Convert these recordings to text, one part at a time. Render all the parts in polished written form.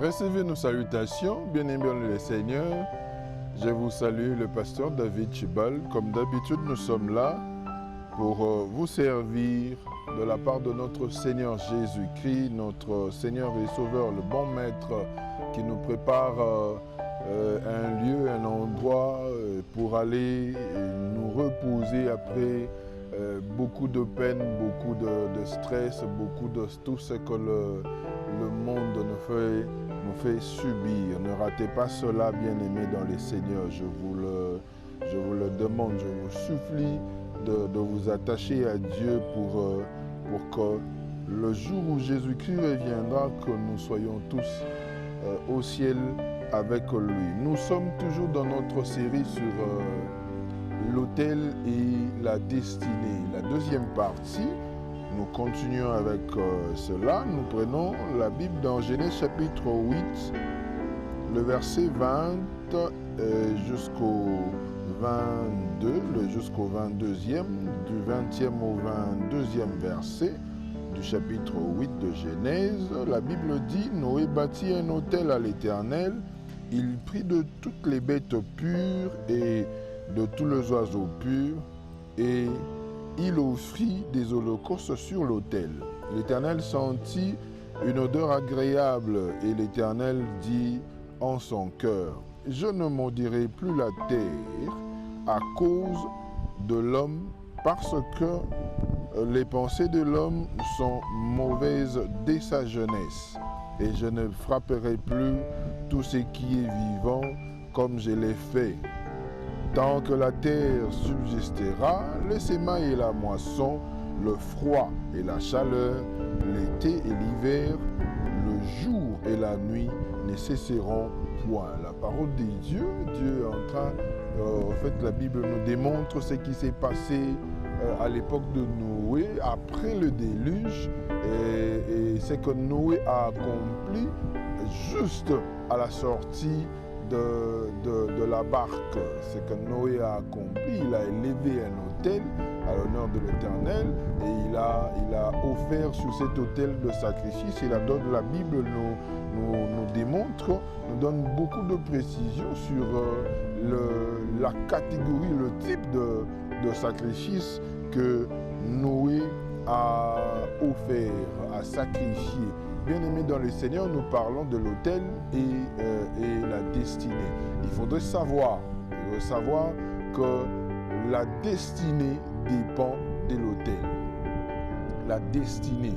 Recevez nos salutations, bien-aimés le Seigneur. Je vous salue, le pasteur David Chibal. Comme d'habitude, nous sommes là pour vous servir de la part de notre Seigneur Jésus-Christ, notre Seigneur et Sauveur, le bon Maître, qui nous prépare un lieu, un endroit pour aller nous reposer après beaucoup de peine, beaucoup de stress, beaucoup de tout ce que le monde nous fait subir. Ne ratez pas cela, bien-aimés dans les Seigneurs. Je vous le demande, je vous supplie de vous attacher à Dieu pour que le jour où Jésus-Christ reviendra, que nous soyons tous au ciel avec lui. Nous sommes toujours dans notre série sur l'autel et la destinée. La deuxième partie, nous continuons avec cela. Nous prenons la Bible dans Genèse chapitre 8, le verset 20 jusqu'au 22, jusqu'au 22e, du 20e au 22e verset du chapitre 8 de Genèse. La Bible dit, Noé bâtit un autel à l'Éternel. Il prit de toutes les bêtes pures et de tous les oiseaux purs, et il offrit des holocaustes sur l'autel. L'Éternel sentit une odeur agréable, et l'Éternel dit en son cœur, « Je ne maudirai plus la terre à cause de l'homme, parce que les pensées de l'homme sont mauvaises dès sa jeunesse, et je ne frapperai plus tout ce qui est vivant comme je l'ai fait. Tant que la terre subsistera, le sémail et la moisson, le froid et la chaleur, l'été et l'hiver, le jour et la nuit ne cesseront point. » La parole de Dieu, Dieu est en train, en fait la Bible nous démontre ce qui s'est passé à l'époque de Noé, après le déluge, et ce que Noé a accompli juste à la sortie de la barque. Ce que Noé a accompli, il a élevé un autel à l'honneur de l'Éternel et il a offert sur cet autel de sacrifice. Et la Bible nous démontre, nous donne beaucoup de précisions sur la catégorie, le type de sacrifice que Noé a offert, a sacrifié. Bien-aimés dans le Seigneur, nous parlons de l'autel et la destinée. Il faudrait savoir que la destinée dépend de l'autel. La destinée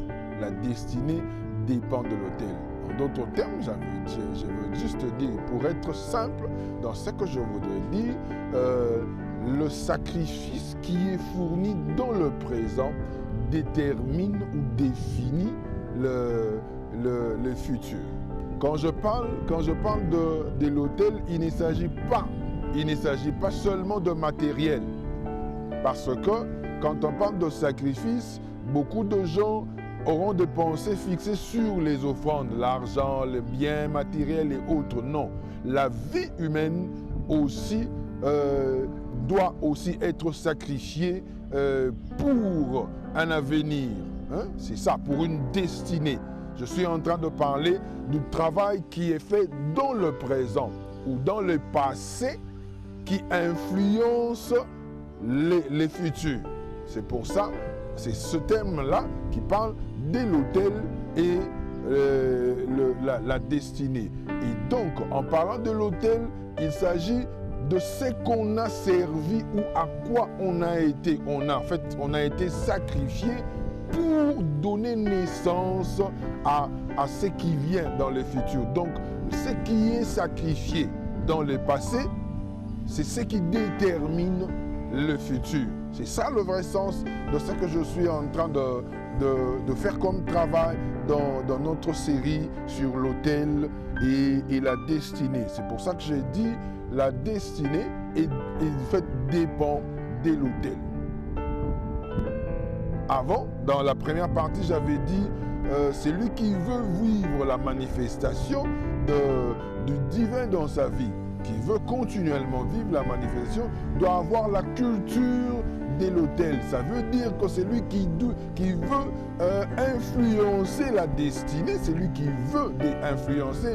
dépend de l'autel. En d'autres termes, je veux juste dire, pour être simple dans ce que je voudrais dire, le sacrifice qui est fourni dans le présent détermine ou définit le futur. Quand je parle de l'autel, il ne s'agit pas seulement de matériel. Parce que quand on parle de sacrifice, beaucoup de gens auront des pensées fixées sur les offrandes, l'argent, les biens matériels et autres. Non, la vie humaine aussi doit aussi être sacrifiée pour un avenir. Hein? C'est ça, pour une destinée. Je suis en train de parler du travail qui est fait dans le présent ou dans le passé qui influence les futurs. C'est pour ça, c'est ce thème-là qui parle de l'autel et la destinée. Et donc, en parlant de l'autel, il s'agit de ce qu'on a servi ou à quoi on a été. On a été sacrifié pour donner naissance à ce qui vient dans le futur. Donc, ce qui est sacrifié dans le passé, c'est ce qui détermine le futur. C'est ça le vrai sens de ce que je suis en train de faire comme travail dans notre série sur l'autel et la destinée. C'est pour ça que j'ai dit la destinée dépend de l'autel. Avant, dans la première partie, j'avais dit celui qui veut vivre la manifestation du divin dans sa vie, qui veut continuellement vivre la manifestation, doit avoir la culture de l'autel. Ça veut dire que c'est lui qui veut influencer la destinée, c'est lui qui veut influencer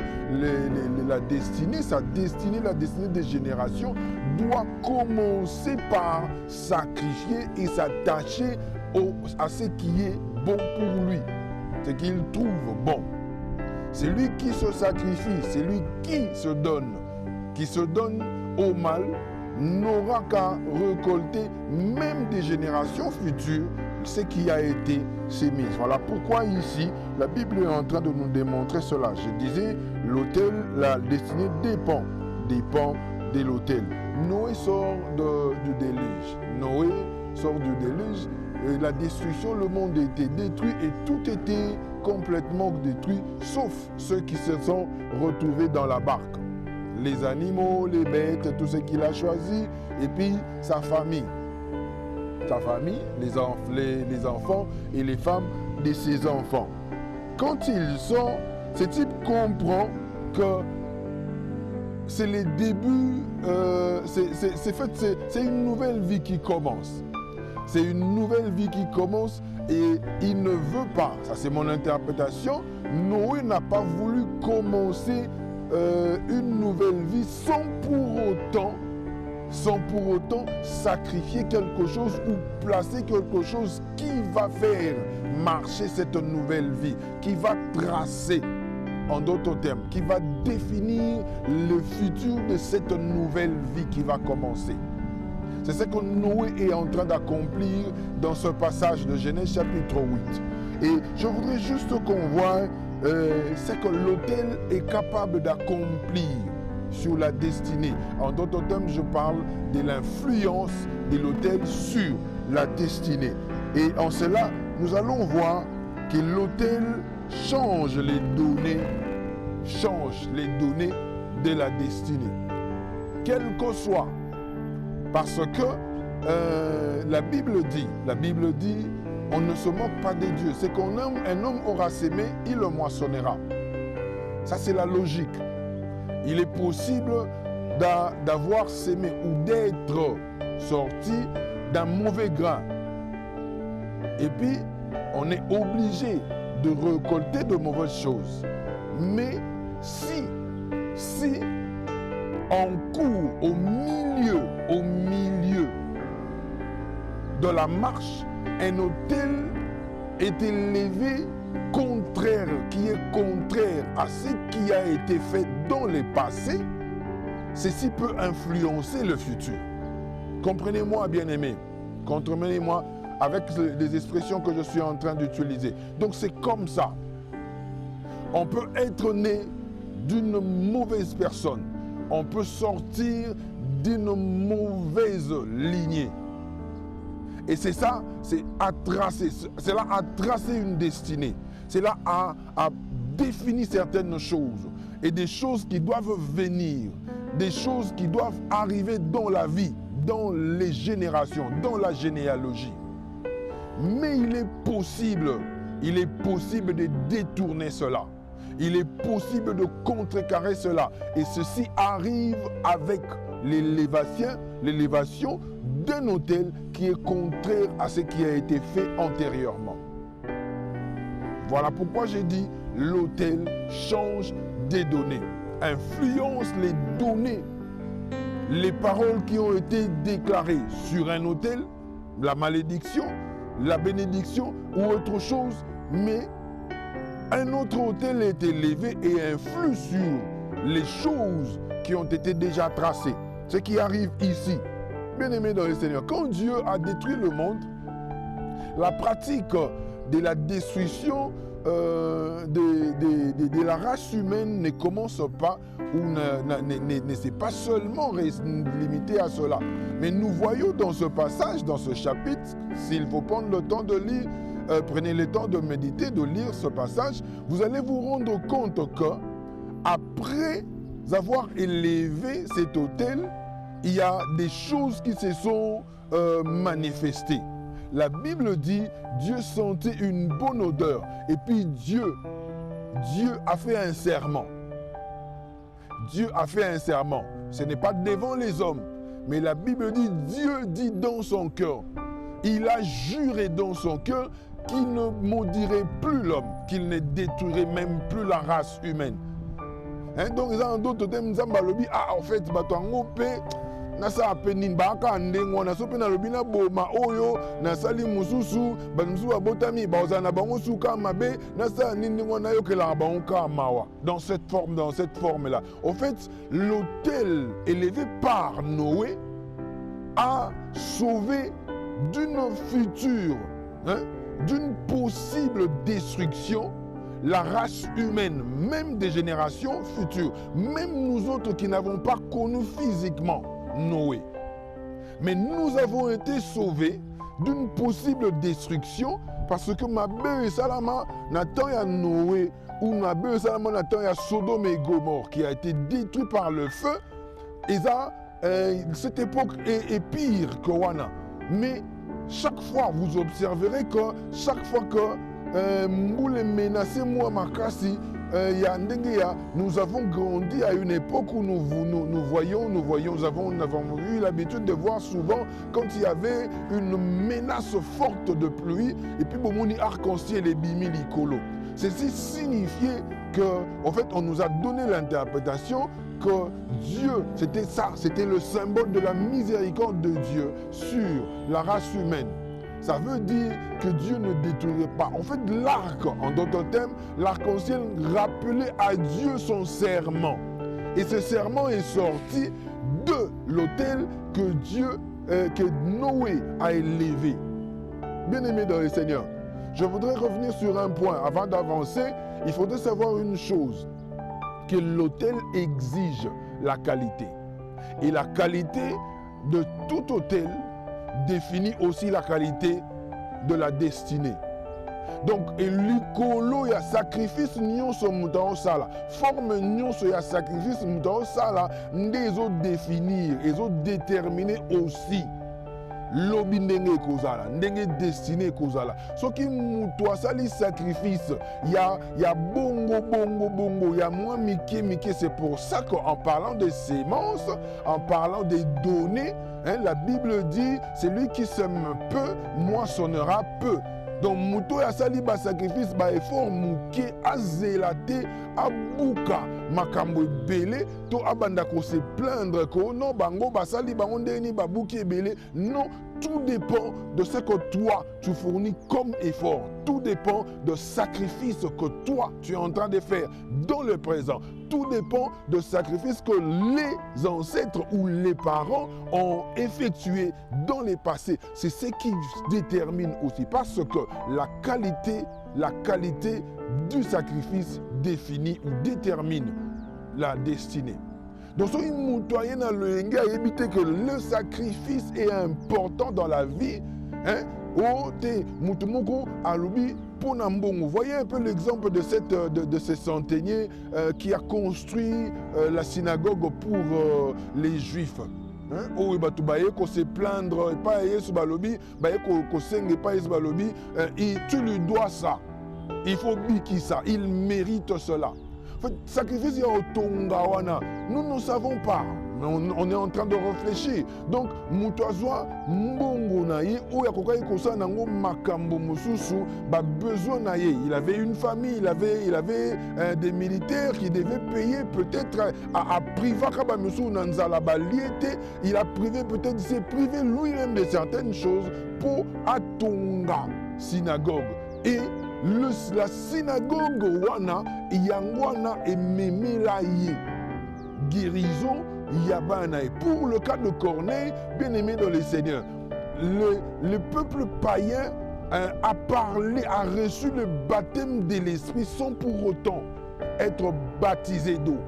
la destinée, sa destinée, la destinée des générations, doit commencer par sacrifier et s'attacher à ce qui est bon pour lui, ce qu'il trouve bon. C'est lui qui se sacrifie, c'est lui qui se donne au mal, n'aura qu'à récolter même des générations futures ce qui a été sémé. Voilà pourquoi ici, la Bible est en train de nous démontrer cela. Je disais, l'autel, la destinée dépend de l'autel. Noé sort du déluge. Noé sort du déluge. Et la destruction, le monde était détruit et tout était complètement détruit, sauf ceux qui se sont retrouvés dans la barque. Les animaux, les bêtes, tout ce qu'il a choisi, et puis sa famille. Sa famille, les enfants et les femmes de ses enfants. Quand il sort, ce type comprend que c'est le début, c'est une nouvelle vie qui commence. C'est une nouvelle vie qui commence et il ne veut pas, ça c'est mon interprétation, Noé n'a pas voulu commencer une nouvelle vie sans pour autant sacrifier quelque chose ou placer quelque chose qui va faire marcher cette nouvelle vie, qui va tracer, en d'autres termes, qui va définir le futur de cette nouvelle vie qui va commencer. C'est ce que Noé est en train d'accomplir dans ce passage de Genèse chapitre 8. Et je voudrais juste qu'on voit ce que l'autel est capable d'accomplir sur la destinée. En d'autres termes, je parle de l'influence de l'autel sur la destinée. Et en cela, nous allons voir que l'autel change les données de la destinée. Quel que soit. Parce que la Bible dit, on ne se moque pas des dieux. C'est qu'un homme aura sémé, il le moissonnera. Ça, c'est la logique. Il est possible d'avoir sémé ou d'être sorti d'un mauvais grain. Et puis, on est obligé de récolter de mauvaises choses. Mais si en cours, au milieu de la marche, un autel est élevé qui est contraire à ce qui a été fait dans le passé, ceci peut influencer le futur. Comprenez-moi, bien-aimés. Comprenez-moi avec les expressions que je suis en train d'utiliser. Donc c'est comme ça. On peut être né d'une mauvaise personne. On peut sortir d'une mauvaise lignée. Et c'est ça, c'est là à tracer une destinée. C'est là à définir certaines choses. Et des choses qui doivent venir, des choses qui doivent arriver dans la vie, dans les générations, dans la généalogie. Mais il est possible de détourner cela. Il est possible de contrecarrer cela. Et ceci arrive avec l'élévation d'un autel qui est contraire à ce qui a été fait antérieurement. Voilà pourquoi j'ai dit l'autel change des données, influence les données, les paroles qui ont été déclarées sur un autel, la malédiction, la bénédiction ou autre chose, mais un autre autel est élevé et influe sur les choses qui ont été déjà tracées. Ce qui arrive ici, bien-aimés dans le Seigneur, quand Dieu a détruit le monde, la pratique de la destruction de la race humaine ne commence pas ou ne s'est pas seulement limité à cela. Mais nous voyons dans ce passage, dans ce chapitre, s'il faut prendre le temps de lire, prenez le temps de méditer, de lire ce passage, vous allez vous rendre compte que après avoir élevé cet autel, il y a des choses qui se sont manifestées. La Bible dit, Dieu sentait une bonne odeur. Et puis Dieu a fait un serment. Dieu a fait un serment. Ce n'est pas devant les hommes. Mais la Bible dit, Dieu dit dans son cœur, il a juré dans son cœur qu'il ne maudirait plus l'homme, qu'il ne détruirait même plus la race humaine. Hein? Donc, en d'autres termes, en fait, nasa apenin baka ndengo na sope na lobina boma oyo na sali mususu banmusu babotami baozana bango suka mabe nasa nindingo na yokela bango ka mawa dans cette forme là. En fait, l'autel élevé par Noé a sauvé d'une future, d'une possible destruction la race humaine, même des générations futures, même nous autres qui n'avons pas connu physiquement Noé. Mais nous avons été sauvés d'une possible destruction parce que ma belle Salama n'attend à Noé ou ma belle Salama n'attend à Sodome et Gomorrhe qui a été détruit par le feu. Et ça, cette époque est pire que Wana. Mais chaque fois, vous observerez que chaque fois que Mboule menacé moi Makasi, nous avons grandi à une époque où nous avons eu l'habitude de voir souvent quand il y avait une menace forte de pluie et puis Bomoni arc-en-ciel et bimi likolo. Ceci signifiait que, en fait, on nous a donné l'interprétation que Dieu, c'était ça, c'était le symbole de la miséricorde de Dieu sur la race humaine. Ça veut dire que Dieu ne détruirait pas. En fait, l'arc, en d'autres termes, l'arc-en-ciel rappelait à Dieu son serment. Et ce serment est sorti de l'autel que Noé a élevé. Bien-aimés dans le Seigneur, je voudrais revenir sur un point. Avant d'avancer, il faudrait savoir une chose, que l'autel exige la qualité. Et la qualité de tout autel définit aussi la qualité de la destinée. Donc, l'ikolo ya sacrifice nyonso mutao sala, forme nyonso ya sacrifice mutao sala, ndezo définir, ezo déterminer aussi lobi ndenge kozala, ndenge destiné kozala. Soki muto asali sacrifice, ya bongo, ya moins mike, c'est pour ça qu'en parlant des semences, en parlant des données, la Bible dit, celui qui sème peu, moissonnera peu. Donc, muto ya sali ba sacrifice, ba effort muke, azélate, abuka, makambo belé, to abanda ko se plaindre ko non bango ba sali bango ndeni ba buki belé. Non, tout dépend de ce que toi tu fournis comme effort. Tout dépend de sacrifice que toi tu es en train de faire dans le présent. Tout dépend de sacrifices que les ancêtres ou les parents ont effectués dans les passés. C'est ce qui détermine aussi, parce que la qualité du sacrifice définit ou détermine la destinée. Donc, si vous avez évité que le sacrifice est important dans la vie, voyez un peu l'exemple de ce centenier qui a construit la synagogue pour les Juifs. Oh, il se plaindre, et tu lui dois ça. Il faut biki ça, il mérite cela. Sacrifice au Tongawana, nous ne savons pas, mais on est en train de réfléchir. Donc, Moutouazoua, Mbongo Naye, ou Yakokai Kosa Nango Makambo Mususu, besoin Naye. Il avait une famille, il avait des militaires qui devaient payer peut-être à Privaka Musu Nanzala Baliete. Il a privé peut-être, il s'est privé lui-même de certaines choses pour Atonga synagogue. Et la synagogue wana yangwana et memelaye guérison yabana. Et pour le cas de Corneille, bien aimé dans le Seigneur, le peuple païen a parlé, a reçu le baptême de l'Esprit sans pour autant être baptisé d'eau.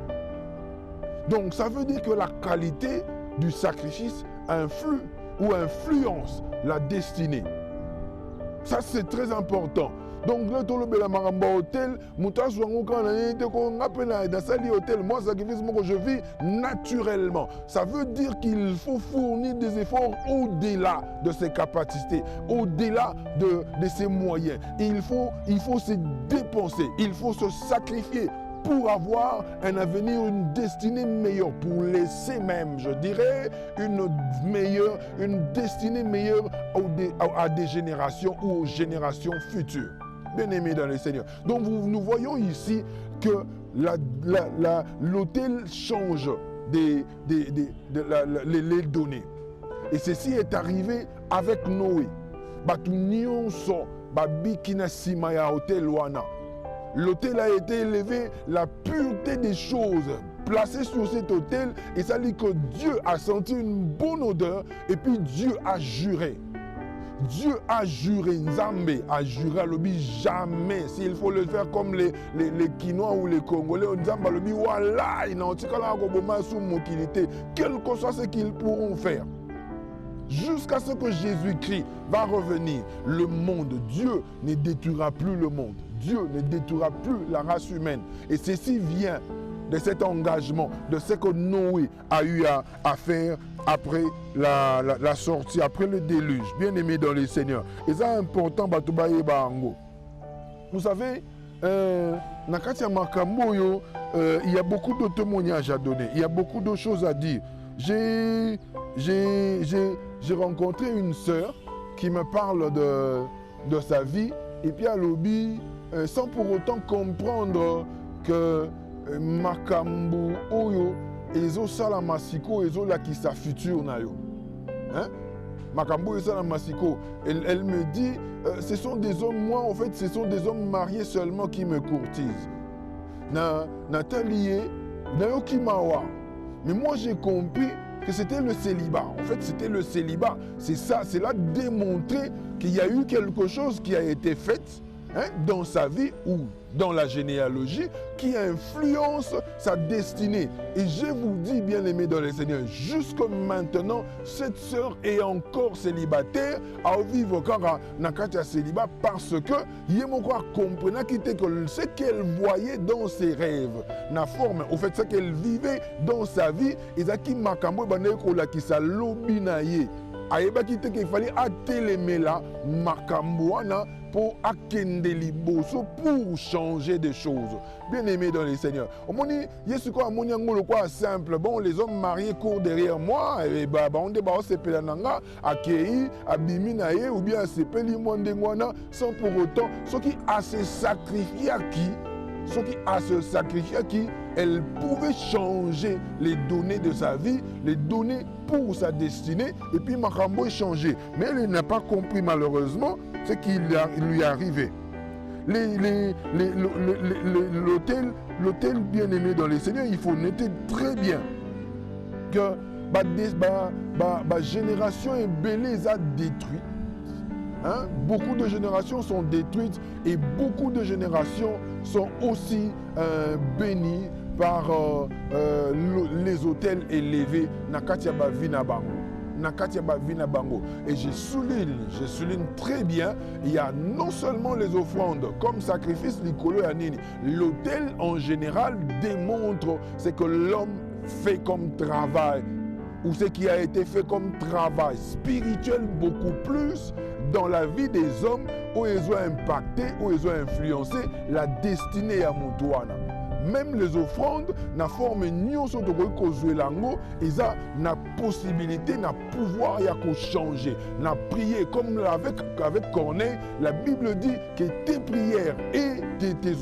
Donc ça veut dire que la qualité du sacrifice influe ou influence la destinée. Ça c'est très important. Donc là, tout le hôtel, hôtel, moi, sacrifice, je vis naturellement. Ça veut dire qu'il faut fournir des efforts au-delà de ses capacités, au-delà de ses moyens. Il faut se dépenser, il faut se sacrifier pour avoir un avenir, une destinée meilleure, pour laisser même, je dirais, une destinée meilleure à des générations ou aux générations futures. Bien-aimés dans le Seigneur. Donc nous voyons ici que l'autel change les données. Et ceci est arrivé avec Noé. L'autel a été élevé, la pureté des choses placée sur cet autel, et ça dit que Dieu a senti une bonne odeur, et puis Dieu a juré. Dieu a juré, Nzambe a juré à l'obi jamais. S'il faut le faire comme les Quinois ou les Congolais, Nzambe a l'obi voilà, il n'a pas sous mobilité, quel que soit ce qu'ils pourront faire. Jusqu'à ce que Jésus-Christ va revenir, le monde, Dieu ne détruira plus le monde. Dieu ne détruira plus la race humaine. Et ceci vient de cet engagement, de ce que Noé a eu à faire après la sortie, après le déluge. Bien aimé dans le Seigneur. Et ça, important, vous savez, Nakatia Makamboyo, il y a beaucoup de témoignages à donner. Il y a beaucoup de choses à dire. J'ai rencontré une sœur qui me parle de sa vie, et puis à l'obi, sans pour autant comprendre que Makambo Oyo, Ezo Salamasiko, Ezo Lakisa Futur Nayo. Hein? Makambo Ezo Salamasiko, elle me dit, ce sont des hommes, moi en fait, ce sont des hommes mariés seulement qui me courtisent. Nathalie, Nayoki Mawa. Mais moi j'ai compris que c'était le célibat. En fait, c'était le célibat. C'est ça, c'est là démontrer qu'il y a eu quelque chose qui a été fait dans sa vie ou dans la généalogie qui influence sa destinée. Et je vous dis, bien aimé dans le Seigneur, jusque maintenant, cette sœur est encore célibataire à vivre encore dans célibat parce que Yemoko comprenait que ce qu'elle voyait dans ses rêves, la forme, au fait, ce qu'elle vivait dans sa vie, et ça qui m'a qui sa lobinaye. Il fallait atteler là Makamboana pour akende liboso pour changer des choses. Bien aimé dans les Seigneurs. Simple. Bon, les hommes mariés courent derrière moi. Et on débat accueilli, abiminaye ou bien sepeli mondengwana sans pour autant ce qui a se sacrifié à qui. Ce qui a se sacrifié à qui, elle pouvait changer les données de sa vie, les données pour sa destinée, et puis Makambo est changé. Mais elle n'a pas compris malheureusement ce qui lui est arrivé. L'autel bien-aimé dans les Seigneurs, il faut noter très bien que la génération est belle a détruit. Hein? Beaucoup de générations sont détruites et beaucoup de générations sont aussi bénies par les autels élevés. Et je souligne très bien, il y a non seulement les offrandes comme sacrifice, l'autel en général démontre ce que l'homme fait comme travail, ou ce qui a été fait comme travail spirituel beaucoup plus dans la vie des hommes où ils ont impacté, où ils ont influencé la destinée à Moutouana. Même les offrandes, na forme nyonso de kozuelango, ils ont na possibilité, na pouvoir ya ko changer, na prier comme avec Corneille. La Bible dit que tes prières et tes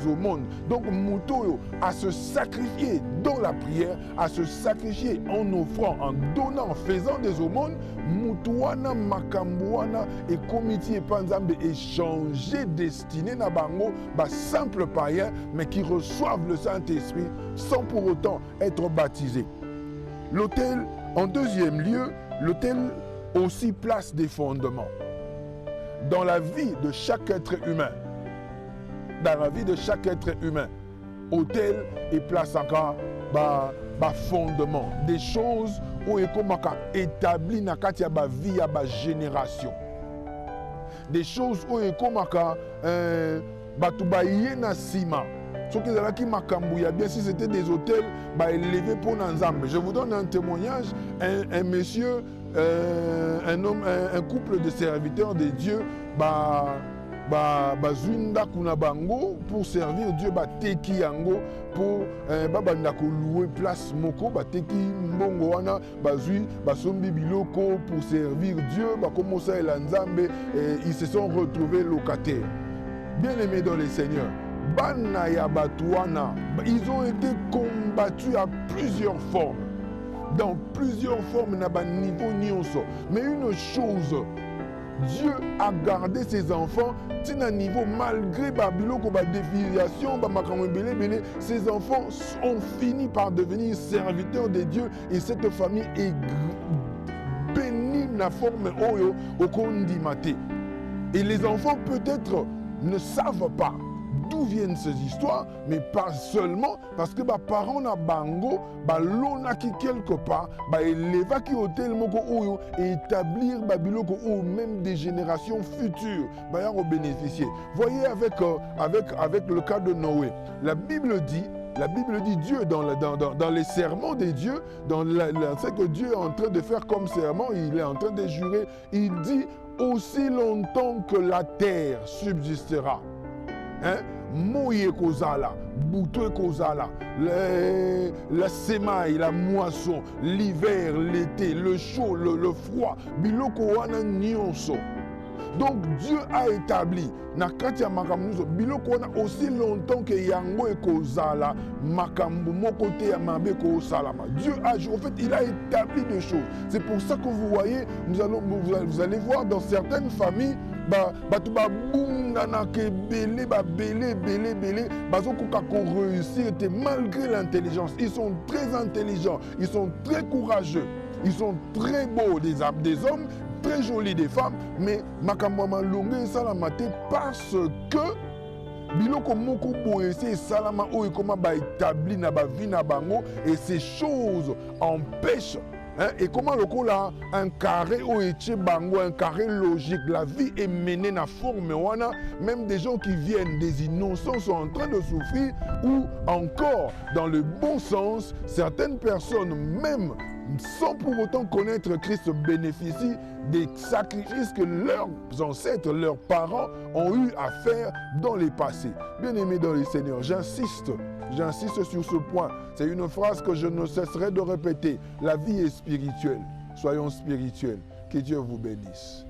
aumônes. Donc Moutoyo à se sacrifier dans la prière, à se sacrifier en offrant, en donnant, en faisant des aumônes. Moutouana Makambuana et comité Panzambe échanger destinée na bango, simple païen, mais qui reçoivent le Saint-Esprit sans pour autant être baptisés. L'autel, en deuxième lieu, l'autel aussi place des fondements dans la vie de chaque être humain. Dans la vie de chaque être humain, autel et place encore fondement, des choses où il est établi dans la vie à la génération. Des choses où il est na sima. Ce qui est là qui m'a cambouillé, bien si c'était des hôtels élevés pour Nanzambe. Je vous donne un témoignage, un monsieur, un homme, un couple de serviteurs de Dieu, bazwinda kuna bango pour servir Dieu bateki yango pour babanda ko louer place moko bateki mbongo wana bazwi basombi biloko pour servir Dieu bakomosa ela nzambe ils se sont retrouvés locataires. Bien-aimés dans le Seigneur, bana ya batuana, ils ont été combattus à plusieurs formes. Dans plusieurs formes, na ba niveau nyonso. Mais une chose, Dieu a gardé ses enfants, tina niveau malgré babiloko ba déviation, ba makambo belé belé, ces enfants ont fini par devenir serviteurs de Dieu et cette famille est bénie na forme oyo okondimate. Et les enfants peut-être ne savent pas d'où viennent ces histoires, mais pas seulement parce que parents na bango lona qui quelque part éleva qui hôtel moko oyo et établir babiloko ou même des générations futures en bénéficier. Voyez avec le cas de Noé, la Bible dit Dieu dans les serments de Dieu, dans ce que Dieu est en train de faire comme serment, il est en train de jurer, il dit aussi longtemps que la terre subsistera. Moye kozala, bouteille kozala, la semaille, la moisson, l'hiver, l'été, le chaud, le froid, biloko wana nyonso. Donc Dieu a établi na kati ya makambo nyonso biloko wana aussi longtemps que yango ekozala makambo moko te ya mabe kosalama. Dieu a, en fait, il a établi des choses. C'est pour ça que vous voyez, vous allez voir dans certaines familles, bato babungana ke belé bazokoka ko réussir malgré l'intelligence. Ils sont très intelligents, ils sont très courageux, ils sont très beaux des hommes, très jolis des femmes, mais makambo malonge salamate parce que biloko moko boye c'est salama o ekoma ba établi na ba vie na bango et ces choses empêchent. Et comment le coup là, un carré ou bango, un carré logique, la vie est menée na forme wana, même des gens qui viennent des innocents sont en train de souffrir ou encore dans le bon sens, certaines personnes même sans pour autant connaître Christ bénéficient des sacrifices que leurs ancêtres, leurs parents ont eu à faire dans les passés. Bien-aimés dans le Seigneur, j'insiste sur ce point. C'est une phrase que je ne cesserai de répéter. La vie est spirituelle. Soyons spirituels. Que Dieu vous bénisse.